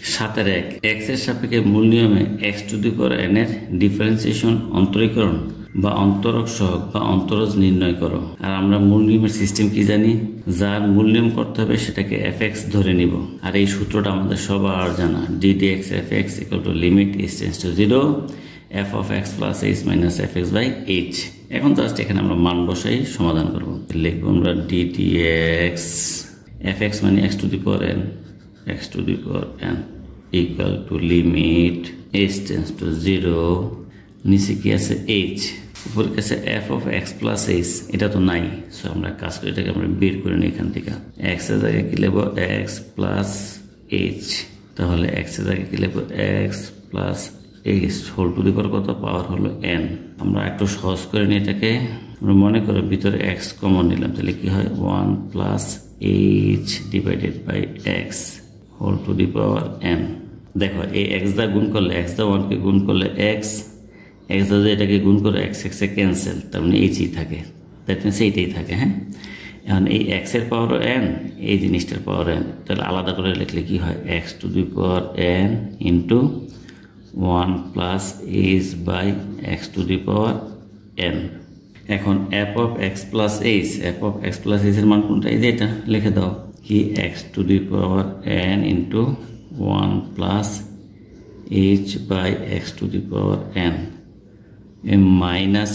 7 এর 1 x এর সাপেক্ষে মূল নিয়মে x to the power n এর ডিফারেন্সিয়েশন অন্তরীকরণ বা অন্তরক সহগ বা অন্তরজ নির্ণয় করো। আর আমরা মূল নিয়মের সিস্টেম কি জানি, যার মূল নিয়ম করতে হবে সেটাকে fx ধরে নিব। আর এই সূত্রটা আমাদের সবার জানা, d dx fx equal to limit h tends to 0 f of x plus h minus fx by h। এখন জাস্ট এখানে আমরা মান বসাই সমাধান করব। লিখব আমরা d dx fx মানে x to the power n x to the power n equal to limit h tends to 0 নিচে কি আছে h, উপরে কি আছে f of x plus h, এটা তো নাই, সো আমরা কাজ করে এটাকে আমরা বের করে নিই এখান থেকে। x এর জায়গায় কি লিখব x plus h, তাহলে x এর জায়গায় কি লিখব x plus h whole to the power কত, পাওয়ার হলো n। আমরা একটু সহজ করে নিই এটাকে, আমরা মনে করো ভিতরে x কমন নিলাম, তাহলে কি হয় 1 plus h divided by x whole to the power n। দেখো এই x দা গুণ করলে x দা 1 কে গুণ করলে x দা এটাকে গুণ করে x এ ক্যান্সেল, তার মানে h ই থাকে, দ্যাট মিন্স এইটাই থাকে। হ্যাঁ, এখন এই x এর পাওয়ার n, এই জিনিসটার পাওয়ার n, তাহলে আলাদা করে লিখলে কি হয় x to the power n into 1 plus h by x to the power n। এখন f of x plus h, f of x plus h এর মান কোনটা, এই যে এটা লিখে দাও, কি x to the power n into 1 plus h by x to the power n minus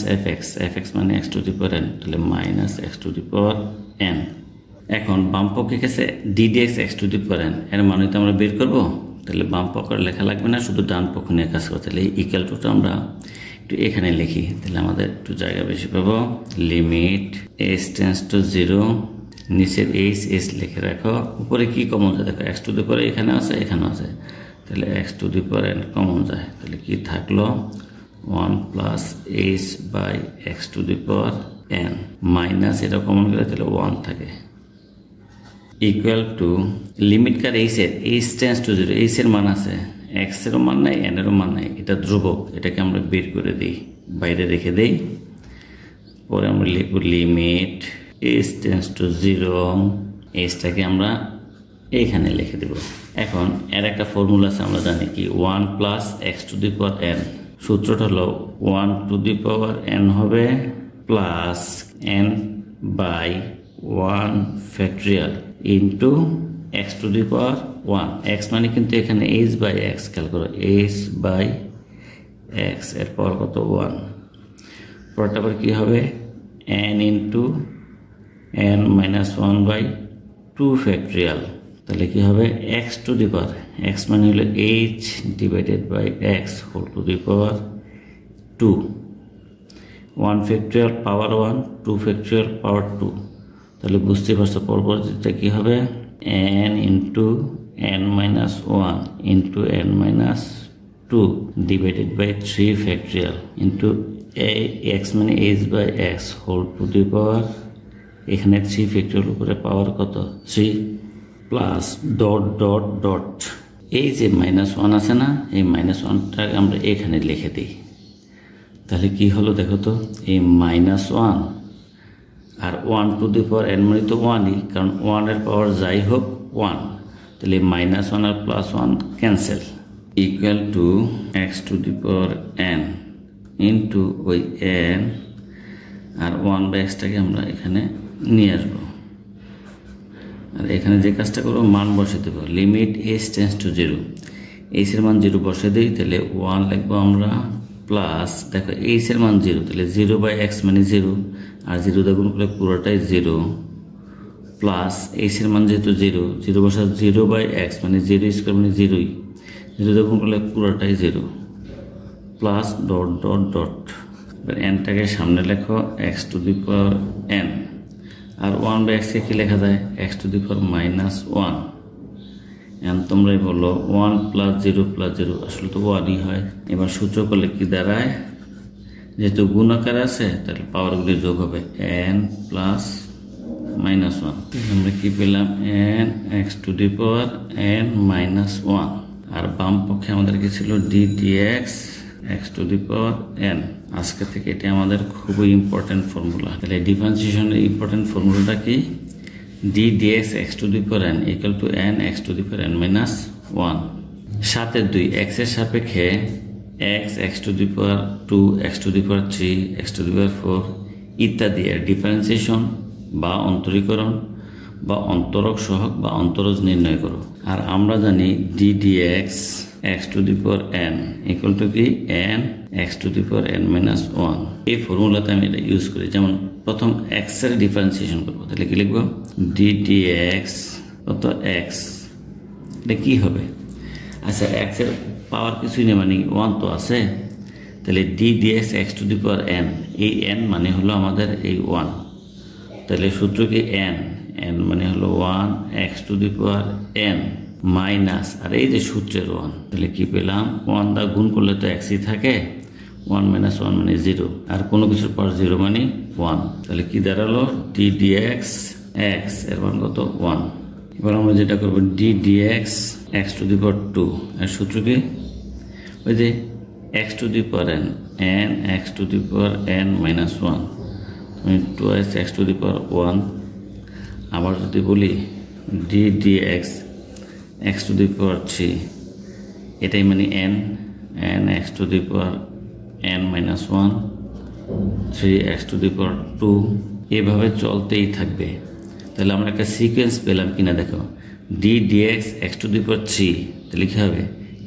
fx মানে x to the power n, তাহলে minus x to the power n। এখন বাম পক্ষে গেছে d dx x to the power n, এর মান তো আমরা বের করবো, তাহলে বাম পক্ষে লেখা লাগবে না, শুধু ডান পক্ষ নিয়ে কাজ করতে। তাহলে ইকুয়াল টুটা আমরা একটু এখানে লিখি, তাহলে আমাদের একটু জায়গা বেশি পাবো। লিমিট h টেন্ডস টু 0, নিচের h লিখে রাখো, উপরে কি কমন যায় দেখো, x টু দি পাওয়ার এখানে আছে এখানেও আছে, তাহলে x to the power n common যায়, তাহলে কি থাকলো 1 plus h by x to the power n minus এটা কমন গেলে তাহলে 1 থাকে, ইকুয়াল টু লিমিট কার h টেন্ডস টু 0, h এর মান আছে, x এরও মান নাই n এরও মান নাই, এটা ধ্রুবক, এটাকে আমরা বের করে দিই, বাইরে রেখে দেই। পরে আমরা লিখব লিমিট h টেন্ডস টু 0, h-টাকে আমরা এইখানে লিখে দেব। এখন এর একটা ফর্মুলা আছে, আমরা জানি কি 1 plus x to the power n, সূত্রটা হলো 1 টু দি পাওয়ার n হবে plus n by 1 factorial into x to the power 1, x মানে কিন্তু এখানে h বাই x, খেয়াল করো h বাই x এর পাওয়ার কত 1, পরটা আবার কি হবে n into n minus 1 by 2 factorial, তাহলে কি হবে x to the power, x মানে হলো h divided by x whole to the power 2, 1 factorial power 1, 2 factorial power 2, তাহলে বুঝতে পারছো পরবর্তীটা কি হবে n into n minus 1 into n minus 2 divided by 3 factorial into x মানে h by x whole to the power, এখানে 3 factorial উপরে পাওয়ার কত 3 প্লাস ডট ডট ডট, এই যে মাইনাস 1 আছে না, এই মাইনাস 1টাকে আমরা এখানে লিখে দিই, তাহলে কি হলো দেখো তো, এই মাইনাস 1 আর 1 টু দি পাওয়ার n মানে তো 1ই, কারণ 1 এর পাওয়ার যাই হোক 1, তাহলে মাইনাস 1 আর plus 1 cancel, equal to x to the power n into ওই n আর 1 বাই x-টাকে আমরা এখানে নিয়ে আসবো, আর এখানে যে কাজটা করবো মান বসে দেবো, limit h tends to 0, h এর মান 0 বসে দিই, তাহলে 1 লিখবো আমরা প্লাস, দেখো h এর মান 0, তাহলে 0 বাই x মানে 0, আর 0 দিয়ে গুণ করলে পুরোটাই 0, প্লাস h এর মান যেহেতু 0 বসা 0 বাই x মানে 0 স্কোয়ার মানে 0ই, 0 দিয়ে গুণ করলে পুরোটাই 0, প্লাস ডট ডট ডট, এবার n-টাকে সামনে লেখো x to the power n, আর 1 বাই x-কে কি লেখা যায় x to the power minus 1, এখন তোমরাই বলো 1 প্লাস 0 আসলে তো 1ই হয়। এবার সূত্র করলে কি দাঁড়ায়, যেহেতু গুণ আকারে আছে তাহলে পাওয়ারগুলি যোগ হবে n প্লাস মাইনাস 1, আমরা কি পেলাম n x to the power n minus 1, আর বাম পক্ষে আমাদের কি ছিল d dx x to the power n। আজকে থেকে এটা আমাদের খুবই ইম্পর্টেন্ট ফর্মুলা। তাহলে ডিফারেন্সিয়েশনের ইম্পর্টেন্ট ফর্মুলাটা কি, d dx x to the power n equal to n x to the power n minus 1। 7 2 x এর সাপেক্ষে x to the power 2 x to the power 3 x to the power 4 ইত্যাদি এর differentiation বা অন্তরীকরণ বা অন্তরক সহগ বা অন্তরজ নির্ণয় করো। আর আমরা জানি d dx x to the power n equal two কি n x to the power n minus 1। এই ফর্মুলাতে আমি এটা ইউজ করি। যেমন প্রথম x এর ডিফারেন্সিয়েশন করবো, তাহলে কি লিখবো d dx কত x, এটা কি হবে? আচ্ছা x এর পাওয়ার কিছুই নেই, মানে 1 তো আছে, তাহলে d dx x to the power n, এই n মানে হলো আমাদের এই 1, তাহলে সূত্র কি n মানে হলো 1 x to the power n minus, আর এই যে সূত্রের 1, তাহলে কি পেলাম 1 দা গুণ করলে তো xই থাকে, 1 মাইনাস 1 মানে 0, আর কোনো কিছুর পাওয়ার 0 মানে 1, তাহলে কি দাঁড়ালো d dx x এর মান কত 1। এবার আমরা যেটা করবো d dx x to the power 2, এর সূত্র কি ওই যে x to the power n x to the power n minus 1 2x x to the power 1। আবার যদি বলি d dx x to the power 3, এটাই মানে n x to the power n minus 1 3x to the power 2, এভাবে চলতেই থাকবে। তাহলে আমরা একটা সিকোয়েন্স পেলাম কিনা দেখো, d dx x to the power 3, তাহলে কি হবে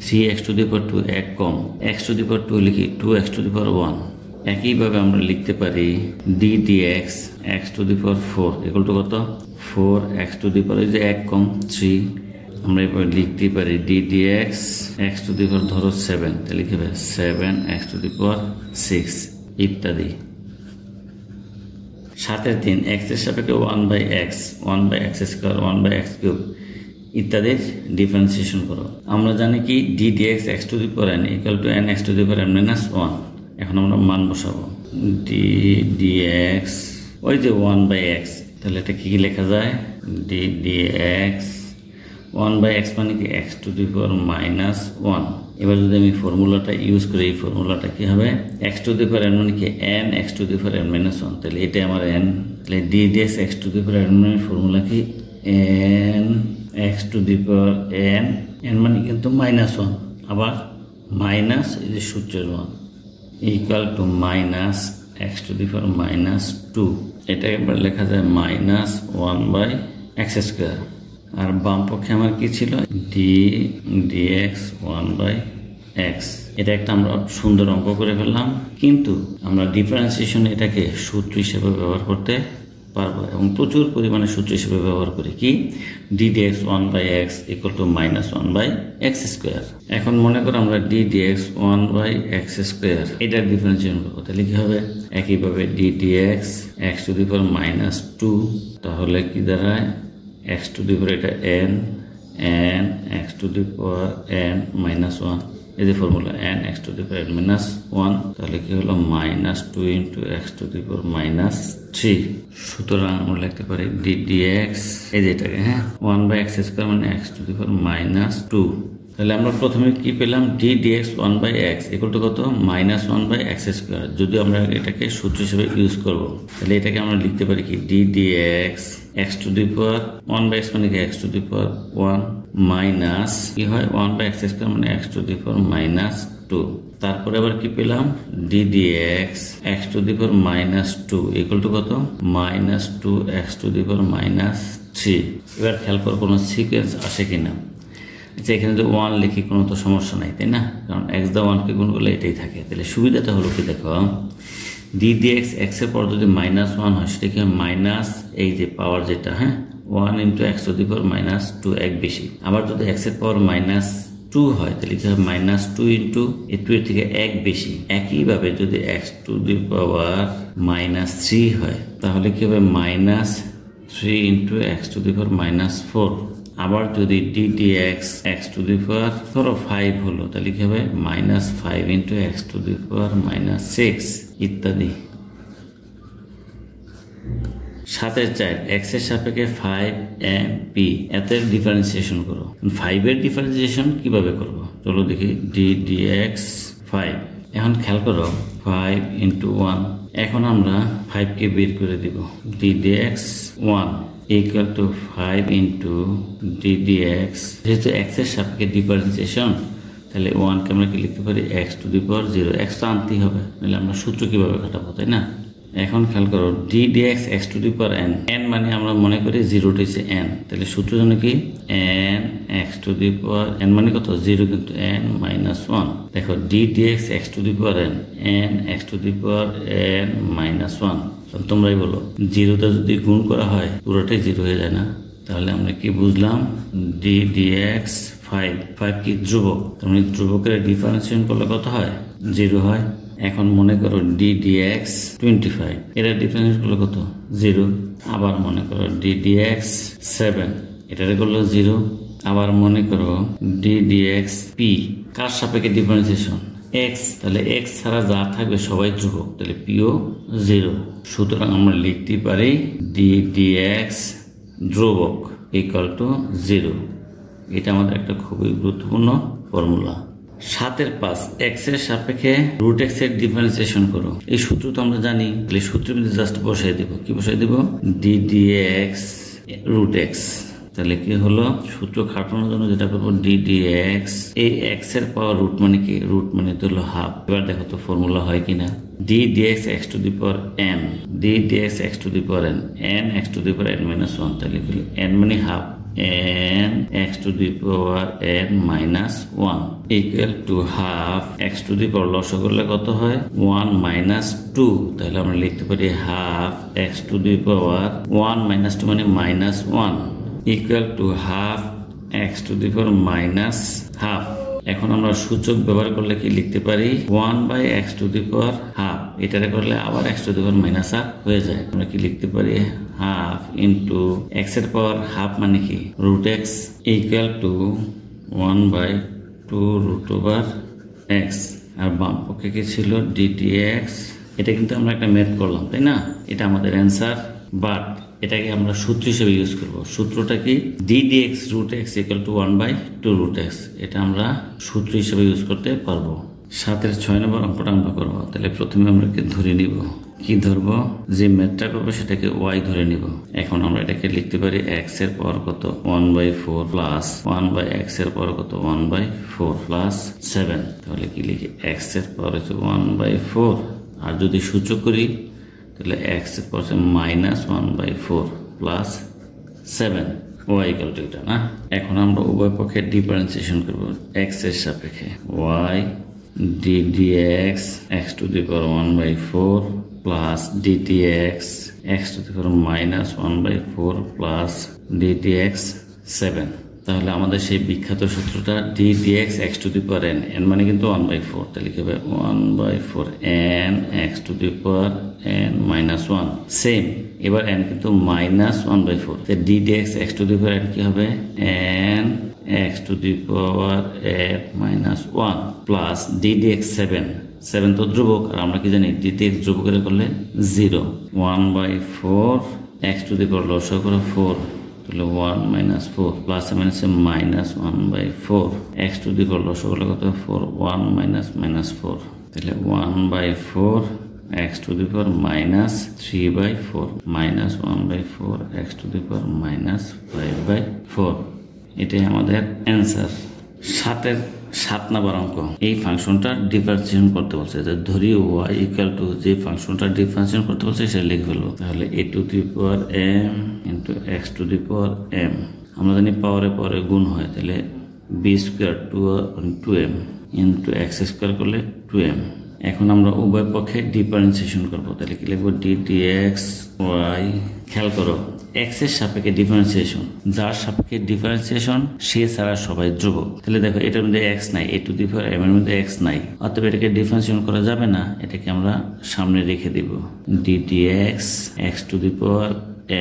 3x টু দি পাওয়ার 2 এক কম, x টু দি পাওয়ার 2 লিখি 2x টু দি পাওয়ার 1। একইভাবে আমরা লিখতে পারি d dx x to the power 4 equal to কত 4x টু দি পাওয়ার, এই যে এক কম 3, আমরা এবার লিখতে পারি d dx x to the power ধরো 7, তাহলে কি হবে 7x টু দি পাওয়ার 6 ইত্যাদি। 7 3 x এর সাপেক্ষে 1/x 1/x square 1/x cube ইত্যাদির ডিফারেন্সিয়েশন করো। আমরা জানি কি d dx x to the power n equal to n x to the power n minus 1। এখন আমরা মান বসাবো d dx ওই যে 1/x, তাহলে এটা কি লেখা যায় d dx 1/x মানে কি x to the power minus 1। এবার যদি আমি ফর্মুলাটা ইউজ করি, এই ফর্মুলাটা কি হবে x to the power n মানে কি n x to the power n minus 1, তাহলে এটা আমার n, তাহলে d dx x to the power n মানে ফর্মুলা কি n x to the power n মানে কিন্তু মাইনাস 1, আবার মাইনাস এই যে সূত্রের 1 equal to minus x to the power minus 2, এটা একবার লেখা যায় মাইনাস 1/x স্কয়ার। আর বাম পক্ষে আমার কি ছিল d dx 1/x, এটা একটা আমরা সুন্দর অঙ্ক করে ফেললাম, কিন্তু আমরা ডিফারেন্সিয়েশন এটাকে সূত্র হিসেবে ব্যবহার করতে পারবো এবং প্রচুর পরিমাণে সূত্র হিসেবে ব্যবহার করি কি d dx 1/x equal to minus 1/x square. এখন মনে করো আমরা d dx 1/x স্কয়ার এটার ডিফারেন্সিয়েশন করবো, তাহলে কি হবে একইভাবে d dx x to the power minus 2, তাহলে কি দাঁড়ায় x টু দি পাওয়ার এটা n x to the power n minus 1, এই যে formula n x to the power n minus 1, তাহলে কি হলো minus 2 into x to the power minus 3। সুতরাং আমরা লিখতে পারি d dx এই যে এটাকে 1/x স্কয়ার মানে x to the power minus 2। তাহলে আমরা প্রথমে কি পেলাম d dx 1/x equal to কত মাইনাস 1/x স্কয়ার। যদি আমরা এটাকে সূত্র হিসেবে ইউজ করব, তাহলে এটাকে আমরা লিখতে পারি কি d dx x to the power 1/x মানে কি x to the power 1 minus কি হয় 1/x স্কয়ার মানে x to the power minus 2। তারপরে আবার কি পেলাম d dx x to the power minus 2 equal to কত minus 2x to the power minus 3। এবার খেয়াল করো কোনো সিকোয়েন্স আসে কিনা। আচ্ছা, এখানে যদি 1 লিখি কোনো তো সমস্যা নাই, তাই না, কারণ x দা 1কে গুণ করলে এটাই থাকে। তাহলে সুবিধাটা হলো কি দেখো d dx x এর পর যদি মাইনাস 1 হয় সেটা কি মাইনাস এই যে পাওয়ার যেটা 1 into x to the power minus 2 এক বেশি। আবার যদি x এর পাওয়ার মাইনাস 2 হয় তাহলে কি হবে মাইনাস 2 ইন্টু এই 2 এর থেকে এক বেশি। একইভাবে যদি x to the power minus 3 হয় তাহলে কি হবে minus 3 into x to the power minus 4। আবার যদি d dx x to the power ধরো 5 হলো তাহলে কি হবে minus 5 into x to the power minus 6 ইত্যাদি। 7/4 x এর সাপেক্ষে 5p এতের ডিফারেন্সিয়েশন করো। 5 এর ডিফারেন্সিয়েশন কিভাবে করব চলো দেখি। d dx 5, এখন খেয়াল করো 5 ইন্টু 1, এখন আমরা 5 কে বের করে দিব। d dx 1 equal to 5 into d dx, যেহেতু x এর সাপেক্ষে ডিফারেন্সিয়েশন তাহলে 1 কে আমরা কি লিখতে পারি x to the power 0। x তো আনতেই হবে, নাহলে আমরা সূত্র কিভাবে খাটাবো, তাই না? এখন খেয়াল করো d dx x to the power n, n মানে আমরা মনে করি 0 হচ্ছে n, তাহলে সূত্র জন্য কি n x to the power n মানে কত 0 কিন্তু n মাইনাস 1। দেখো d dx x to the power n, n x to the power n minus 1। তোমরাই বলো 0টা যদি গুণ করা হয় পুরোটাই 0 হয়ে যায় না? তাহলে আমরা কি বুঝলাম, d dx 5 কি ধ্রুবক, তার মানে ধ্রুবকের ডিফারেন্সিয়েশন করলে কত হয় 0 হয়। এখন মনে করো d dx 25, এটার ডিফারেন্সিয়েশন করলে কত 0। আবার মনে করো d dx 7, এটারে করলে 0। আবার মনে করো d dx p, কার সাপেক্ষে ডিফারেন্সিয়েশন x, তাহলে x ছাড়া যা থাকবে সবাই ধ্রুবক, তাহলে p ও 0। সুতরাং আমরা লিখতে পারি d dx ধ্রুবক ইকুয়াল টু 0। এটা আমাদের একটা খুবই গুরুত্বপূর্ণ ফর্মুলা। 7-5 x এর সাপেক্ষে রুট x এর ডিফারেন্সিয়েশন করো। এই সূত্র তো আমরা জানি, তাহলে সূত্রের মধ্যে জাস্ট বসাই দেব। কি বসাই দেব, d dx রুট x। তাহলে কি হলো, সূত্র খাটানোর জন্য যেটা করবো d dx, এই x এর পাওয়ার রুট মানে কি, রুট মানে তো হলো হাফ। এবার দেখো তো ফর্মুলা হয় কিনা, d dx x to the power n, d dx x to the power n, n x to the power n minus 1। তাহলে কি n মানে half, n x to the power n minus 1 equal to half x to the power লসগু করলে কত হয় 1 minus 2। তাহলে আমরা লিখতে পারি half x to the power 1 minus 2 মানে minus 1 equal to half x to the power minus half। এখন আমরা সূচক ব্যবহার করলে কি লিখতে পারি 1 by x to the power half, এটারে করলে আবার x to the power minus half হয়ে যায়। আমরা কি লিখতে পারি half into x এর পাওয়ার হাফ মানে কি root x equal to 1 by 2 root over x। আর বাম পক্ষে কি ছিল d dx, এটা কিন্তু আমরা একটা ম্যাথ করলাম তাই না, এটা আমাদের অ্যান্সার, বাট এটাকে আমরা সূত্র হিসেবে ইউজ করব। সূত্রটা কি d dx root x equal to 1 by 2 root x, এটা আমরা সূত্র হিসেবে ইউজ করতে পারবো। 7-এর 6 নম্বর অঙ্কটা আমরা করবো। তাহলে প্রথমে আমরা কি ধরে নিব, কি ধরবো, যে ম্যাথটা করবো সেটাকে y ধরে নিব। এখন আমরা এটাকে লিখতে পারি x এর পাওয়ার কত 1 by 4 প্লাস 1 by x এর পাওয়ার কত 1 by 4 প্লাস 7। তাহলে কি লিখি x এর পাওয়ার হচ্ছে 1 by 4, আর যদি সূচক করি তাহলে x এর পাওয়ার হচ্ছে minus 1 by 4 plus 7 y equal to এটা না। এখন আমরা উভয় পক্ষে ডিফারেন্সিয়েশন করব x এর সাপেক্ষে y d dx x to the power 1 by 4 plus dtx x to the power minus 1 by 4 plus dtx 7। তাহলে আমাদের সেই বিখ্যাত সূত্রটা d dx x to the power n, n মানে কিন্তু 1 by 4, তাহলে কি হবে 1 by 4 n x to the power n minus 1। Same এবার n কিন্তু মাইনাস 1 by 4, তাহলে d dx x to the power n কি হবে n x to the power n minus 1 plus d dx 7 তো ধ্রুবক, আর আমরা কি জানি d dx ধ্রুবকের করলে 0 1 by 4 x to the power লসাগু করে 4, তাহলে 1 minus 4 plus minus minus 1 by 4 x to the power লসাগু করলে কত 4 1 minus minus 4, তাহলে 1 by 4 x to the power minus 3 by 4 minus 1 by 4 x to the power minus 5 by 4। এটাই আমাদের answer. 7 নম্বর অঙ্ক, এই ফাংশনটা ডিফারেন্সিয়েশন করতে বলছে, ধরি y ইকুয়াল টু যে ফাংশনটা ডিফারেন্সিয়েশন করতে বলছে সেটা লিখে ফেলবো। তাহলে a two the power m into x to the power m, আমরা জানি পাওয়ারে পাওয়ারে গুণ হয়, তাহলে b square 2m into x square করলে 2m। এখন আমরা উভয় পক্ষে ডিফারেন্সিয়েশন করবো, তাহলে কি লিখবো d dx y। খেয়াল করো x এর সাপেক্ষে ডিফারেন্সিয়েশন, যার সাপেক্ষে ডিফারেন্সিয়েশন সে ছাড়া সবাই ধ্রুবক। তাহলে দেখো এটার মধ্যে x নাই, a two the power m এর মধ্যে x নাই, অতএব এটাকে ডিফারেন্সিয়েশন করা যাবে না, এটাকে আমরা সামনে রেখে দিব d dx x to the power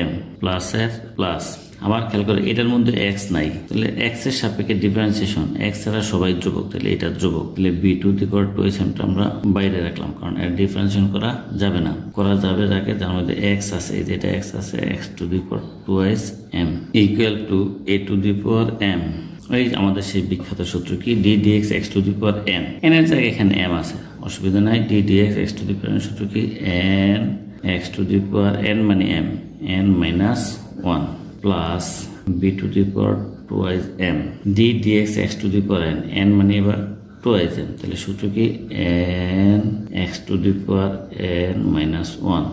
m plus এর প্লাস। আবার খেয়াল করে এটার মধ্যে x নাই, তাহলে x এর সাপেক্ষে ডিফারেন্সিয়েশন, x ছাড়া সবাই ধ্রুবক, তাহলে এটা ধ্রুবক, তাহলে b to the power 2m আমরা বাইরে রাখলাম, কারণ এর ডিফারেন্সিয়েশন করা যাবে না। করা যাবে যাকে, যার মধ্যে x আছে, এই যেটা x আছে x to the power 2m equal to a two the power m। ওই আমাদের সেই বিখ্যাত সূত্র কি d dx x to the power n, n এর জায়গায় এখানে m আছে, অসুবিধা নাই। d dx x to the power সূত্র কি n x to the power n মানে m n minus 1 plus b to the power twice m d dx x to the power n n মানে এবার twice m, তাহলে সূত্র কি n x to the power n minus one.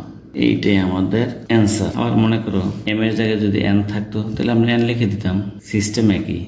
এইটাই আমাদের answer. আবার মনে করো এম এর জায়গায় যদি এন থাকতো তাহলে আমরা এন লিখে দিতাম, সিস্টেম একই।